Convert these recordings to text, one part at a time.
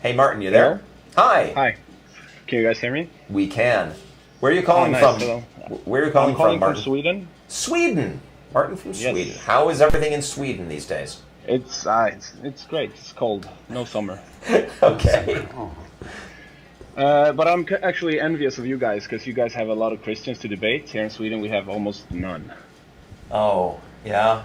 Hey, Martin, you there? Hi. Hi. Can you guys hear me? We can. Where are you calling nice. from? Hello. Where are you I'm calling calling from, from Martin? Sweden. Sweden. Martin from Yes. Sweden. How is everything in Sweden these days? It's great. It's cold. No summer. Okay. But I'm actually envious of you guys because you guys have a lot of Christians to debate. Here in Sweden, we have almost none. Oh, yeah.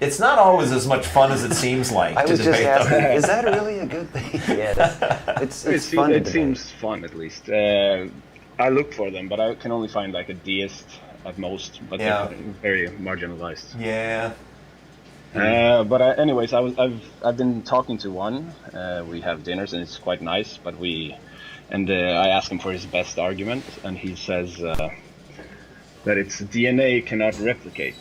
It's not always as much fun as it seems like I to was just debate asking, them. is that really a good thing? Yeah, it's fun to It debate. seems fun at least. I look for them, but I can only find like a deist at most. But Yeah. they're very marginalized. Yeah. Anyways, I've been talking to one. We have dinners and it's quite nice. But I asked him for his best argument, and he says that its DNA cannot replicate.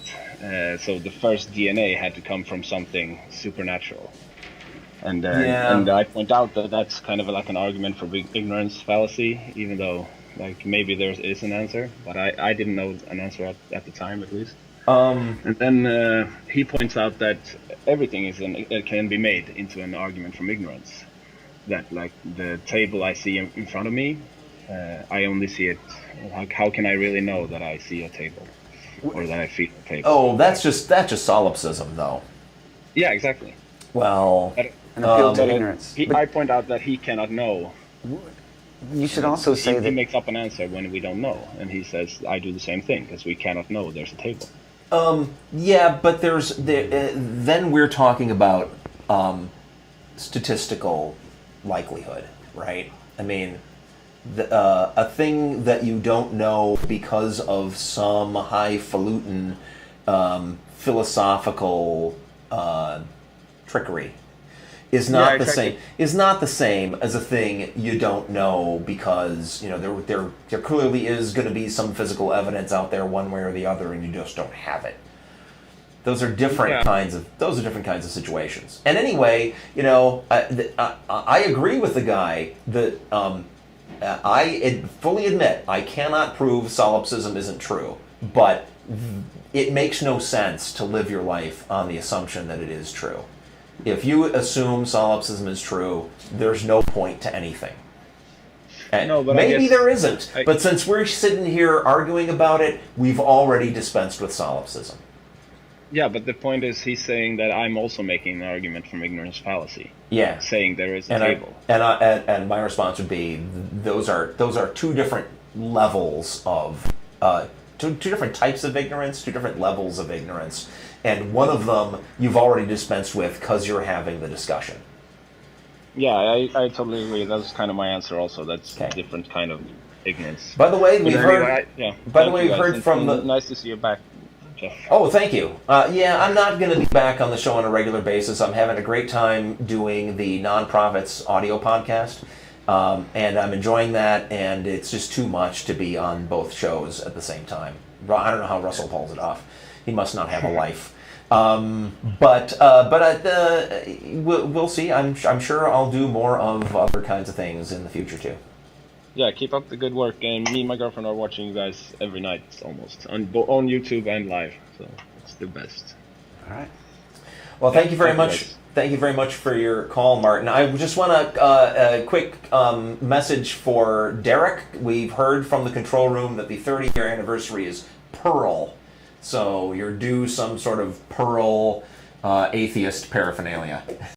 So the first DNA had to come from something supernatural. And I point out that that's kind of like an argument for big ignorance fallacy, even though like maybe there is an answer, but I didn't know an answer at the time at least. And then he points out that everything it can be made into an argument from ignorance. That like the table I see in front of me, I only see it. How can I really know that I see a table or that I feel a table? Oh, that's just solipsism, though. Yeah, exactly. Well, An appeal to ignorance. I point out that he cannot know. You should also say He that makes up an answer when we don't know, and he says I do the same thing because we cannot know there's a table. yeah, but then we're talking about statistical likelihood, right? I mean, a thing that you don't know because of some highfalutin philosophical trickery is not the same as a thing you don't know because there clearly is going to be some physical evidence out there one way or the other, and you just don't have it. Those are different kinds of situations. And anyway, I agree with the guy that I fully admit I cannot prove solipsism isn't true, but it makes no sense to live your life on the assumption that it is true. If you assume solipsism is true, there's no point to anything. No, but maybe there isn't. But since we're sitting here arguing about it, we've already dispensed with solipsism. Yeah, but the point is he's saying that I'm also making an argument from ignorance fallacy. Yeah. Saying there is a table. And my response would be those are two different levels of two different types of ignorance, two different levels of ignorance, and one of them you've already dispensed with because you're having the discussion. Yeah, I totally agree. That's kind of my answer also. That's a different kind of ignorance. By the way, we've heard. By the way, we've heard from the. Nice to see you back, Jeff. Oh, thank you. Yeah, I'm not going to be back on the show on a regular basis. I'm having a great time doing the Nonprofits audio podcast, and I'm enjoying that. And it's just too much to be on both shows at the same time. I don't know how Russell pulls it off. He must not have a life. But we'll see. I'm sure I'll do more of other kinds of things in the future too. Yeah, keep up the good work. And me and my girlfriend are watching you guys every night almost on YouTube and live. So it's the best. All right. Well, thank you very much. Thank you very much for your call, Martin. I just want a quick message for Derek. We've heard from the control room that the 30-year anniversary is Pearl. So you're due some sort of Pearl atheist paraphernalia.